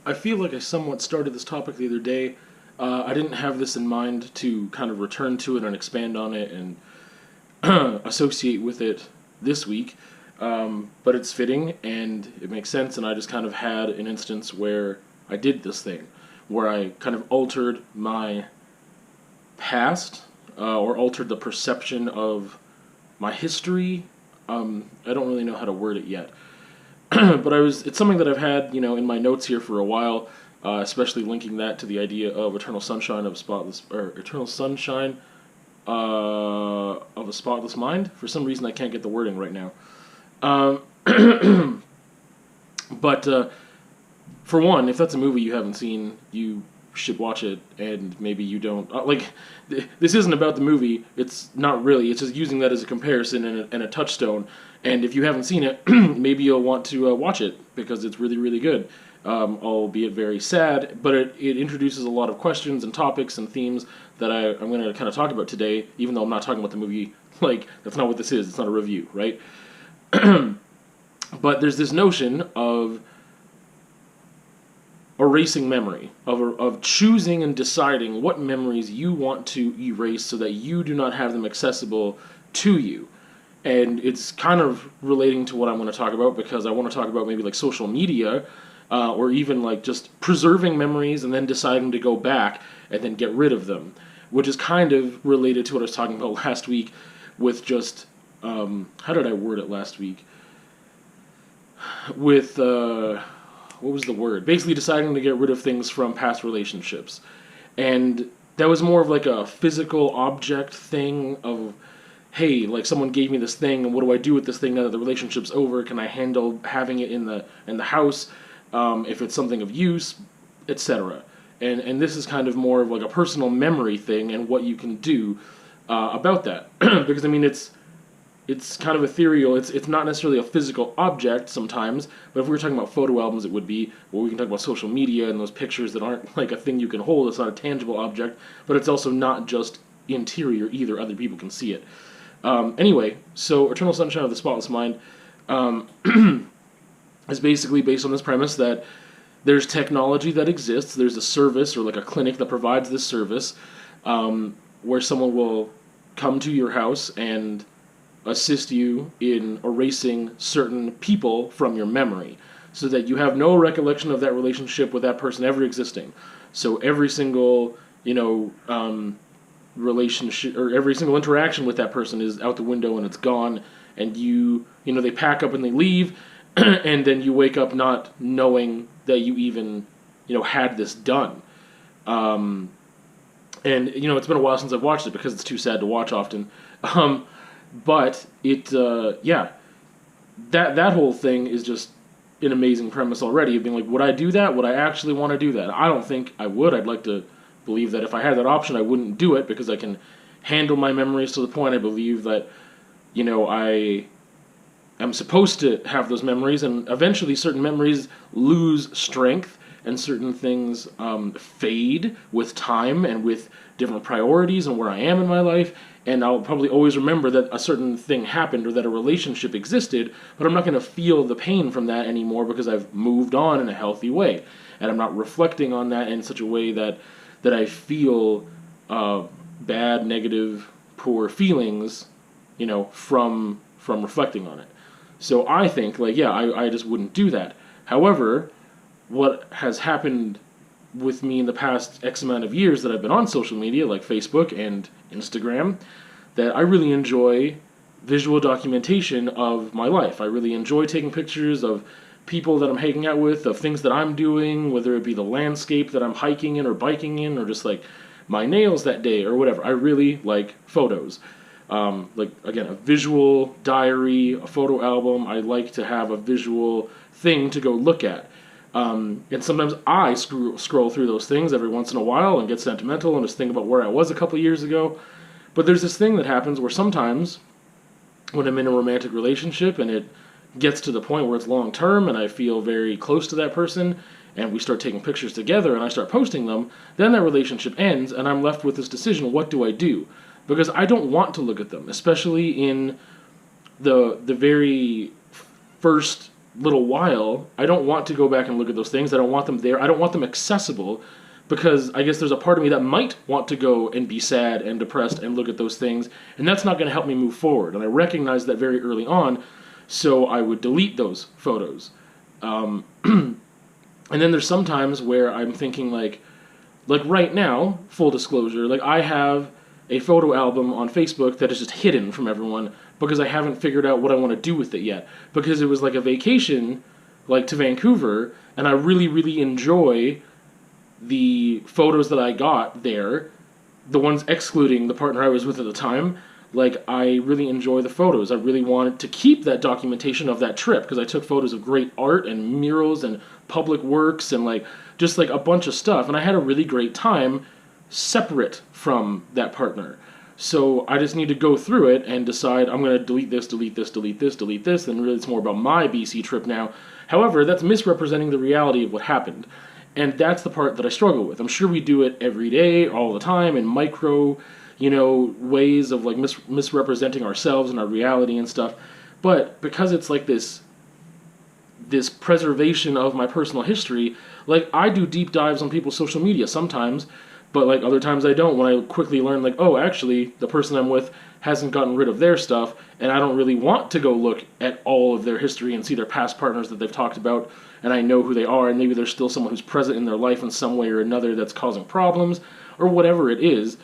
I feel like I somewhat started this topic the other day. I didn't have this in mind to kind of return to it and expand on it and associate with it this week, but it's fitting and it makes sense. And I just kind of had an instance where I did this thing, where I kind of altered my past or altered the perception of my history. I don't really know how to word it yet. But it's something that I've had, in my notes here for a while, especially linking that to the idea of eternal sunshine of a spotless mind. For some reason, I can't get the wording right now. But for one, if that's a movie you haven't seen, you should watch it, and maybe you don't. This isn't about the movie. It's not really. It's just using that as a comparison and a touchstone. And if you haven't seen it, maybe you'll want to watch it, because it's really, really good. Albeit very sad, but it introduces a lot of questions and topics and themes that I'm going to kind of talk about today, even though I'm not talking about the movie. That's not what this is. It's not a review, right? But there's this notion of erasing memory, of choosing and deciding what memories you want to erase so that you do not have them accessible to you. And it's kind of relating to what I'm going to talk about, because I want to talk about maybe like social media, or even like just preserving memories and then deciding to go back and then get rid of them, which is kind of related to what I was talking about last week with just, how did I word it last week? With, what was the word? Basically deciding to get rid of things from past relationships. And that was more of like a physical object thing of, hey, like someone gave me this thing, and what do I do with this thing now that the relationship's over? Can I handle having it in the house? If it's something of use, etc. And this is kind of more of like a personal memory thing and what you can do about that. Because I mean, it's kind of ethereal. It's not necessarily a physical object sometimes, but if we were talking about photo albums, it would be. Well, we can talk about social media and those pictures that aren't like a thing you can hold. It's not a tangible object, but it's also not just interior either. Other people can see it. Anyway, so Eternal Sunshine of the Spotless Mind is basically based on this premise that there's technology that exists, there's a service or like a clinic that provides this service, where someone will come to your house and assist you in erasing certain people from your memory, so that you have no recollection of that relationship with that person ever existing. So every single, relationship or every single interaction with that person is out the window and it's gone, and they pack up and they leave, and then you wake up not knowing that you even had this done. And it's been a while since I've watched it because it's too sad to watch often. But that whole thing is just an amazing premise already, of being like, would I do that? Would I actually want to do that? I don't think I would. I'd like to believe that if I had that option, I wouldn't do it, because I can handle my memories to the point I believe that, I am supposed to have those memories, and eventually certain memories lose strength, and certain things fade with time and with different priorities and where I am in my life, and I'll probably always remember that a certain thing happened or that a relationship existed, but I'm not going to feel the pain from that anymore because I've moved on in a healthy way, and I'm not reflecting on that in such a way that I feel bad, negative, poor feelings, from reflecting on it. So I think, I just wouldn't do that. However, what has happened with me in the past X amount of years that I've been on social media, like Facebook and Instagram, that I really enjoy visual documentation of my life. I really enjoy taking pictures of people that I'm hanging out with, of things that I'm doing, whether it be the landscape that I'm hiking in or biking in, or just like my nails that day or whatever. I really like photos. Again, a visual diary, a photo album. I like to have a visual thing to go look at. And sometimes I scroll through those things every once in a while and get sentimental and just think about where I was a couple years ago. But there's this thing that happens where sometimes when I'm in a romantic relationship and it gets to the point where it's long term and I feel very close to that person and we start taking pictures together and I start posting them, then that relationship ends and I'm left with this decision: what do I do? Because I don't want to look at them, especially in the very first little while, I don't want to go back and look at those things. I don't want them there. I don't want them accessible, because I guess there's a part of me that might want to go and be sad and depressed and look at those things, and that's not going to help me move forward. And I recognized that very early on, so I would delete those photos. And then there's some times where I'm thinking like right now, full disclosure, like I have a photo album on Facebook that is just hidden from everyone because I haven't figured out what I want to do with it yet. Because it was like a vacation, like to Vancouver, and I really, really enjoy the photos that I got there, the ones excluding the partner I was with at the time. Like, I really enjoy the photos. I really wanted to keep that documentation of that trip because I took photos of great art and murals and public works and like just like a bunch of stuff, and I had a really great time separate from that partner. So I just need to go through it and decide I'm going to delete this, delete this, delete this, delete this, and really it's more about my BC trip now. However, that's misrepresenting the reality of what happened. And that's the part that I struggle with. I'm sure we do it every day, all the time, in micro, ways of like misrepresenting ourselves and our reality and stuff. But because it's like this preservation of my personal history, like I do deep dives on people's social media sometimes, but like other times I don't, when I quickly learn like, oh, actually the person I'm with hasn't gotten rid of their stuff, and I don't really want to go look at all of their history and see their past partners that they've talked about, and I know who they are, and maybe there's still someone who's present in their life in some way or another that's causing problems, or whatever it is.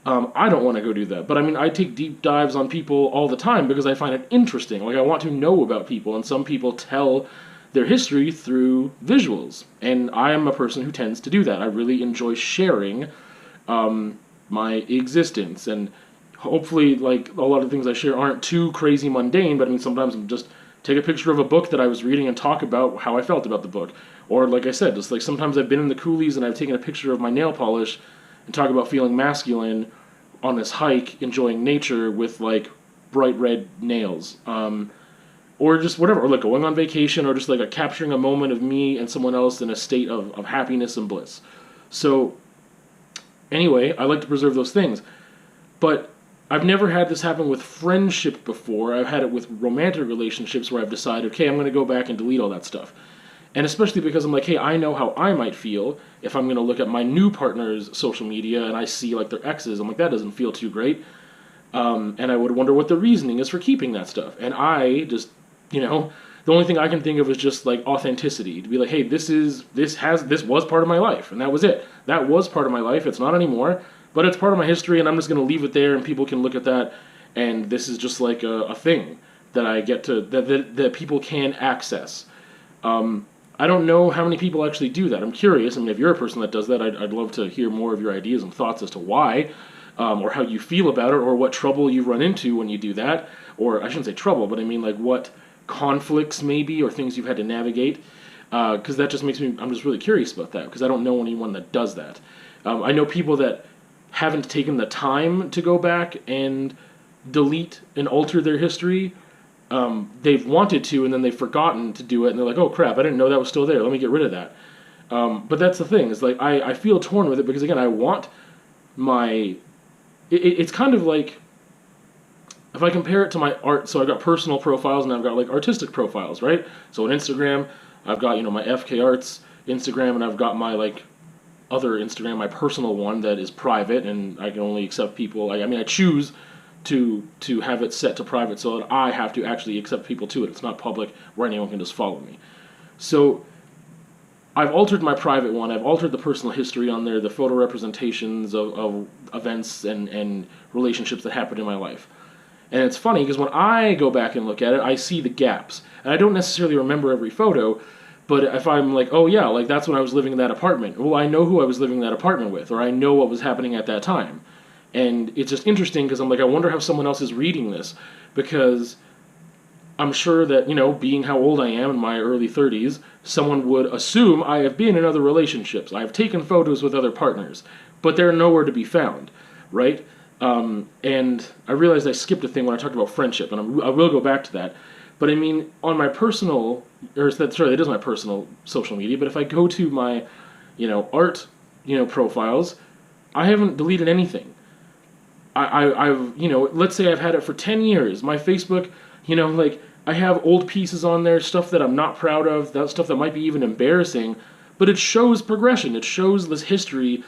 I don't want to go do that. But I mean, I take deep dives on people all the time because I find it interesting. Like, I want to know about people, and some people tell their history through visuals. And I am a person who tends to do that. I really enjoy sharing my existence. And hopefully, like, a lot of things I share aren't too crazy mundane, but I mean, sometimes I'm just take a picture of a book that I was reading and talk about how I felt about the book. Or, like I said, just like sometimes I've been in the coulees and I've taken a picture of my nail polish and talk about feeling masculine on this hike, enjoying nature with like bright red nails, or just whatever, or like going on vacation, or just like capturing a moment of me and someone else in a state of happiness and bliss. So anyway, I like to preserve those things, but I've never had this happen with friendship before. I've had it with romantic relationships where I've decided, okay, I'm going to go back and delete all that stuff. And especially because I'm like, hey, I know how I might feel if I'm going to look at my new partner's social media and I see like their exes. I'm like, that doesn't feel too great. And I would wonder what the reasoning is for keeping that stuff. And I just, the only thing I can think of is just like authenticity. To be like, hey, this was part of my life, and that was it. That was part of my life. It's not anymore, but it's part of my history, and I'm just going to leave it there, and people can look at that. And this is just like a thing that I get to that people can access. I don't know how many people actually do that. I'm curious. I mean, if you're a person that does that, I'd love to hear more of your ideas and thoughts as to why, or how you feel about it, or what trouble you run into when you do that. Or I shouldn't say trouble, but I mean like what conflicts maybe, or things you've had to navigate. Because that just makes me, I'm just really curious about that, because I don't know anyone that does that. I know people that haven't taken the time to go back and delete and alter their history. They've wanted to, and then they've forgotten to do it, and they're like, oh crap, I didn't know that was still there, let me get rid of that. But that's the thing, is like, I feel torn with it, because again, I want it's kind of like, if I compare it to my art, so I've got personal profiles, and I've got like artistic profiles, right? So on Instagram, I've got, my FK Arts Instagram, and I've got my like other Instagram, my personal one that is private, and I can only accept people, I choose to have it set to private so that I have to actually accept people to it. It's not public where anyone can just follow me. So I've altered my private one. I've altered the personal history on there, the photo representations of events and relationships that happened in my life. And it's funny because when I go back and look at it, I see the gaps. And I don't necessarily remember every photo, but if I'm like, oh yeah, like that's when I was living in that apartment. Well, I know who I was living in that apartment with, or I know what was happening at that time. And it's just interesting because I'm like, I wonder how someone else is reading this, because I'm sure that, being how old I am in my early 30s, someone would assume I have been in other relationships. I've taken photos with other partners, but they're nowhere to be found, right? And I realized I skipped a thing when I talked about friendship, and I will go back to that. But I mean, on my personal, that is my personal social media, but if I go to my, art, profiles, I haven't deleted anything. I've, let's say I've had it for 10 years. My Facebook, I have old pieces on there, stuff that I'm not proud of, that stuff that might be even embarrassing, but it shows progression. It shows this history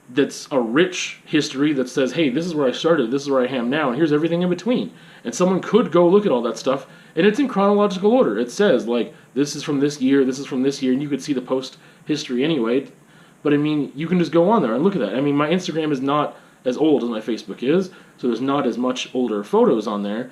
that's a rich history that says, hey, this is where I started, this is where I am now, and here's everything in between. And someone could go look at all that stuff, and it's in chronological order. It says, like, this is from this year, this is from this year, and you could see the post history anyway. But I mean, you can just go on there and look at that. I mean, my Instagram is not as old as my Facebook is, so there's not as much older photos on there.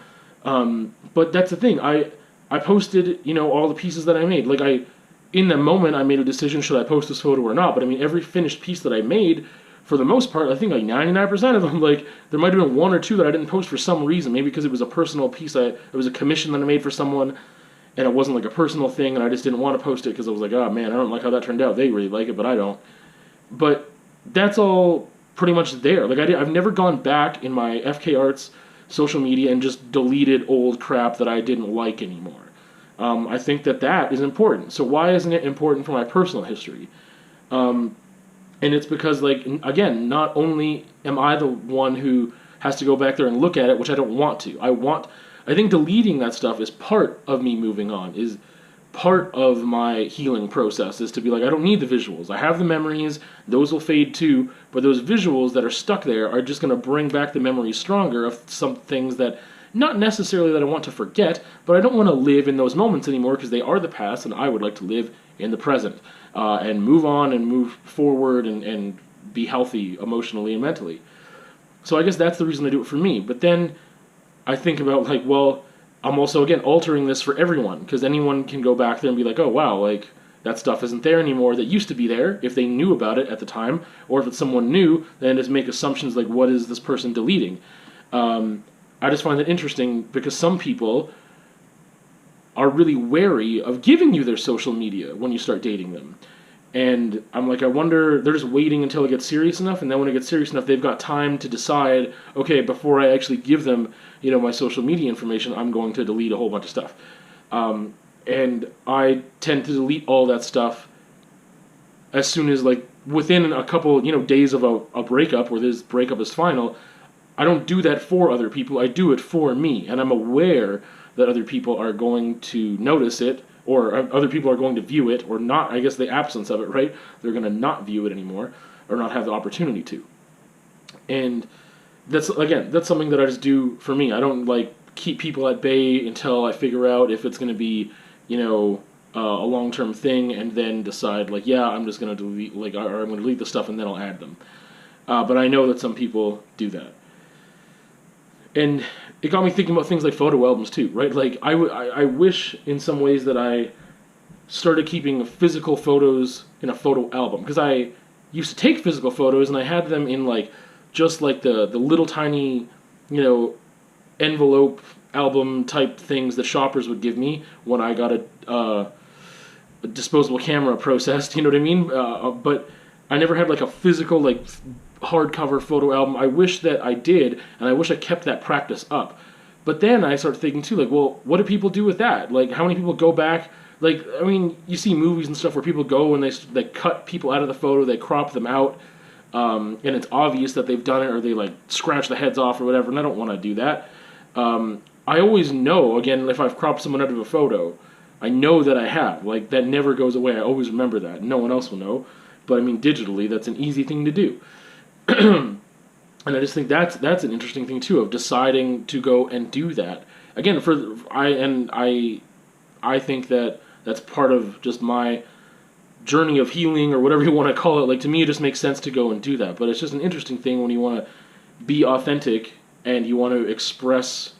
But that's the thing. I posted, all the pieces that I made. Like, in the moment, I made a decision, should I post this photo or not? But I mean, every finished piece that I made, for the most part, I think like 99% of them, like, there might have been one or two that I didn't post for some reason. Maybe because it was a personal piece. It was a commission that I made for someone, and it wasn't like a personal thing, and I just didn't want to post it because I was like, oh man, I don't like how that turned out. They really like it, but I don't. But that's all pretty much there. Like, I've never gone back in my FK Arts social media and just deleted old crap that I didn't like anymore. I think that is important. So why isn't it important for my personal history? And it's because, like, again, not only am I the one who has to go back there and look at it, which I don't want to. I think deleting that stuff is part of me moving on, is part of my healing process, is to be like, I don't need the visuals. I have the memories, those will fade too, but those visuals that are stuck there are just going to bring back the memories stronger of some things that, not necessarily that I want to forget, but I don't want to live in those moments anymore because they are the past, and I would like to live in the present, and move on and move forward and be healthy emotionally and mentally. So I guess that's the reason I do it for me. But then I think about, like, well, I'm also, again, altering this for everyone, because anyone can go back there and be like, oh, wow, like, that stuff isn't there anymore that used to be there, if they knew about it at the time, or if it's someone new, then just make assumptions like, what is this person deleting? I just find it interesting, because some people are really wary of giving you their social media when you start dating them. And I'm like, I wonder, they're just waiting until it gets serious enough, and then when it gets serious enough, they've got time to decide, okay, before I actually give them, my social media information, I'm going to delete a whole bunch of stuff. And I tend to delete all that stuff as soon as, like, within a couple, days of a breakup, where this breakup is final. I don't do that for other people, I do it for me, and I'm aware that other people are going to notice it, or other people are going to view it, or not, I guess the absence of it, right? They're going to not view it anymore, or not have the opportunity to. And that's something that I just do for me. I don't, like, keep people at bay until I figure out if it's going to be, a long-term thing, and then decide, like, yeah, I'm just going to delete, like, or I'm going to delete the stuff and then I'll add them. But I know that some people do that. And it got me thinking about things like photo albums too, right? Like, I wish in some ways that I started keeping physical photos in a photo album, because I used to take physical photos and I had them in, like, just like the little tiny, envelope album type things that shoppers would give me when I got a disposable camera processed, you know what I mean? But I never had, like, a physical, like, hardcover photo album. I wish that I did, and I wish I kept that practice up. But then I started thinking too, like, well, what do people do with that? Like, how many people go back? Like, I mean, you see movies and stuff where people go and they cut people out of the photo, they crop them out, and it's obvious that they've done it, or they, like, scratch the heads off or whatever, and I don't want to do that. I always know, again, if I've cropped someone out of a photo, I know that I have. Like, that never goes away. I always remember that. No one else will know. But, I mean, digitally, that's an easy thing to do. And I just think that's an interesting thing too, of deciding to go and do that. Again, I think that that's part of just my journey of healing, or whatever you want to call it. Like, to me, it just makes sense to go and do that. But it's just an interesting thing when you want to be authentic and you want to express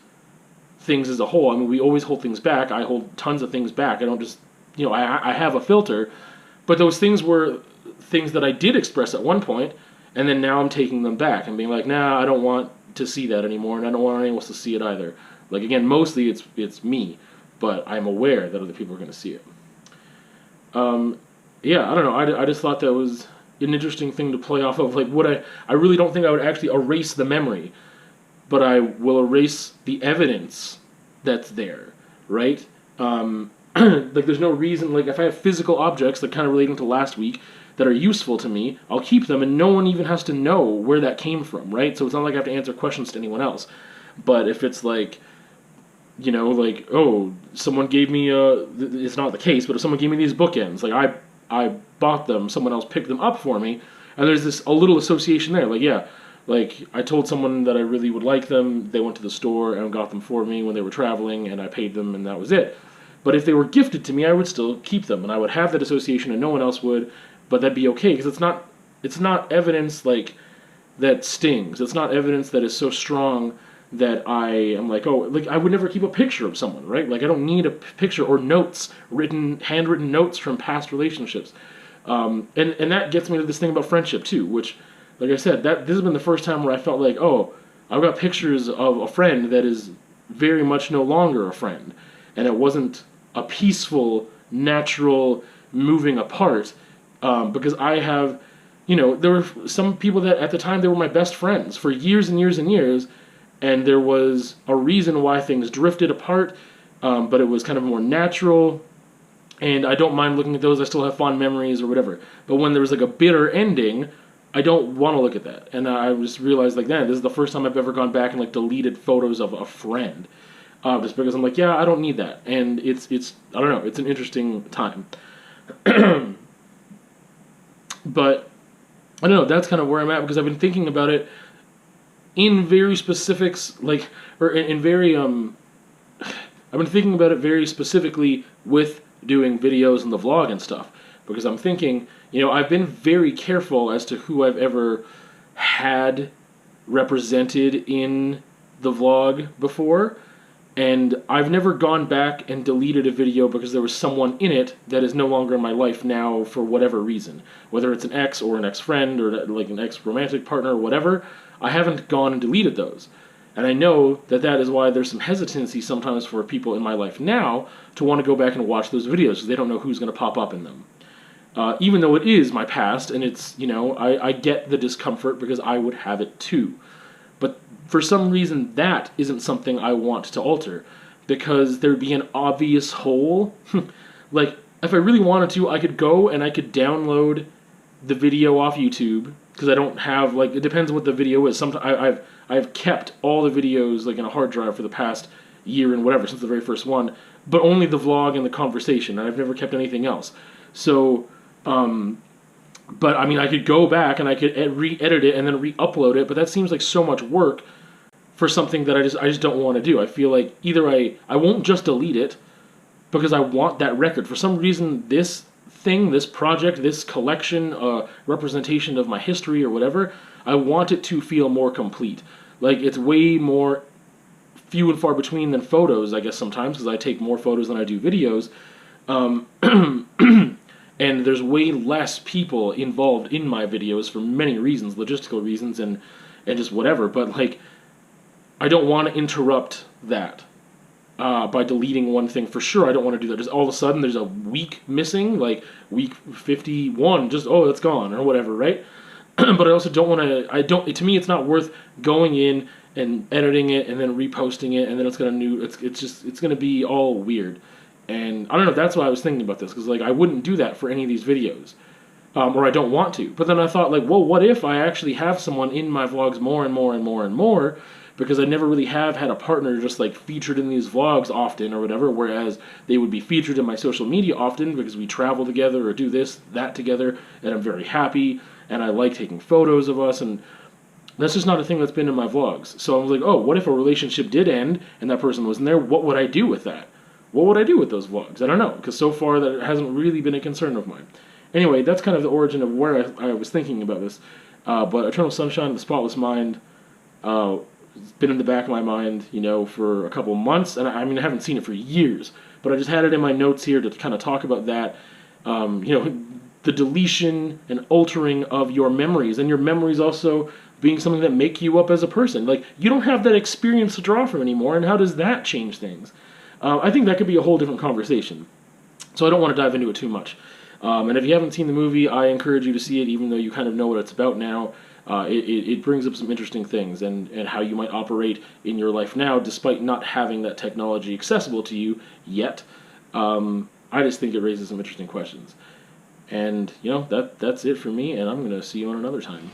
things as a whole. I mean, we always hold things back. I hold tons of things back. I don't just, I have a filter, but those things were things that I did express at one point. And then now I'm taking them back and being like, nah, I don't want to see that anymore, and I don't want anyone else to see it either. Like, again, mostly it's me, but I'm aware that other people are going to see it. Yeah, I don't know. I just thought that was an interesting thing to play off of. Like, I really don't think I would actually erase the memory, but I will erase the evidence that's there, right? Like, there's no reason, like, if I have physical objects that kind of relating to last week that are useful to me, I'll keep them, and no one even has to know where that came from, right? So it's not like I have to answer questions to anyone else. But if it's like you know, like, oh, someone gave me it's not the case, but if someone gave me these bookends, like I bought them, someone else picked them up for me, and there's this a little association there. Like, yeah, like I told someone that I really would like them, they went to the store and got them for me when they were traveling, and I paid them, and that was it. But if they were gifted to me, I would still keep them, and I would have that association, and no one else would. But that'd be okay, because it's not evidence like that stings. It's not evidence that is so strong that I am like, oh, like I would never keep a picture of someone, right? Like I don't need a picture or notes, handwritten notes from past relationships. And that gets me to this thing about friendship too, which, like I said, this has been the first time where I felt like, oh, I've got pictures of a friend that is very much no longer a friend, and it wasn't a peaceful, natural moving apart, because I have, you know, there were some people that at the time they were my best friends for years and years and years, and there was a reason why things drifted apart, but it was kind of more natural, and I don't mind looking at those. I still have fond memories or whatever. But when there was like a bitter ending, I don't want to look at that. And I just realized, like, man, this is the first time I've ever gone back and like deleted photos of a friend, just because I'm like, yeah, I don't need that. And it's I don't know, it's an interesting time. But I don't know, that's kind of where I'm at, because I've been thinking about it in very specifics, like, or in very, I've been thinking about it very specifically with doing videos and the vlog and stuff, because I'm thinking, you know, I've been very careful as to who I've ever had represented in the vlog before, and I've never gone back and deleted a video because there was someone in it that is no longer in my life now for whatever reason. Whether it's an ex or an ex-friend or like an ex-romantic partner or whatever, I haven't gone and deleted those. And I know that that is why there's some hesitancy sometimes for people in my life now to want to go back and watch those videos, because they don't know who's going to pop up in them. Even though it is my past, and it's, you know, I get the discomfort because I would have it too. But for some reason, that isn't something I want to alter, because there'd be an obvious hole. Like, if I really wanted to, I could go and I could download the video off YouTube, because I don't have, like, it depends on what the video is. Sometimes I've kept all the videos, like, in a hard drive for the past year and whatever, since the very first one, but only the vlog and the conversation, and I've never kept anything else. So, but I mean, I could go back and I could re-edit it and then re-upload it, but that seems like so much work for something that I just don't want to do. I feel like either I won't just delete it, because I want that record. For some reason, this thing, this project, this collection, representation of my history or whatever, I want it to feel more complete. Like, it's way more few and far between than photos, I guess, sometimes, because I take more photos than I do videos. And there's way less people involved in my videos for many reasons, logistical reasons and just whatever. But, like, I don't want to interrupt that by deleting one thing. For sure, I don't want to do that. Just all of a sudden, there's a week missing, like week 51, just, oh, it's gone, or whatever, right? But I also don't want to, to me, it's not worth going in and editing it and then reposting it, and then it's going to be all weird. And I don't know, that's why I was thinking about this, because, like, I wouldn't do that for any of these videos, or I don't want to. But then I thought, like, well, what if I actually have someone in my vlogs more and more and more and more, because I never really have had a partner just, like, featured in these vlogs often or whatever, whereas they would be featured in my social media often because we travel together or do this, that together, and I'm very happy, and I like taking photos of us, and that's just not a thing that's been in my vlogs. So I was like, oh, what if a relationship did end and that person wasn't there? What would I do with that? What would I do with those vlogs? I don't know, because so far that hasn't really been a concern of mine. Anyway, that's kind of the origin of where I was thinking about this. But Eternal Sunshine of the Spotless Mind, it's been in the back of my mind, you know, for a couple months, and I mean, I haven't seen it for years, but I just had it in my notes here to kind of talk about that, you know, the deletion and altering of your memories, and your memories also being something that make you up as a person. Like, you don't have that experience to draw from anymore, and how does that change things? I think that could be a whole different conversation, so I don't want to dive into it too much. And if you haven't seen the movie, I encourage you to see it, even though you kind of know what it's about now. It brings up some interesting things, and how you might operate in your life now, despite not having that technology accessible to you yet. I just think it raises some interesting questions. And, you know, that's it for me, and I'm going to see you on another time.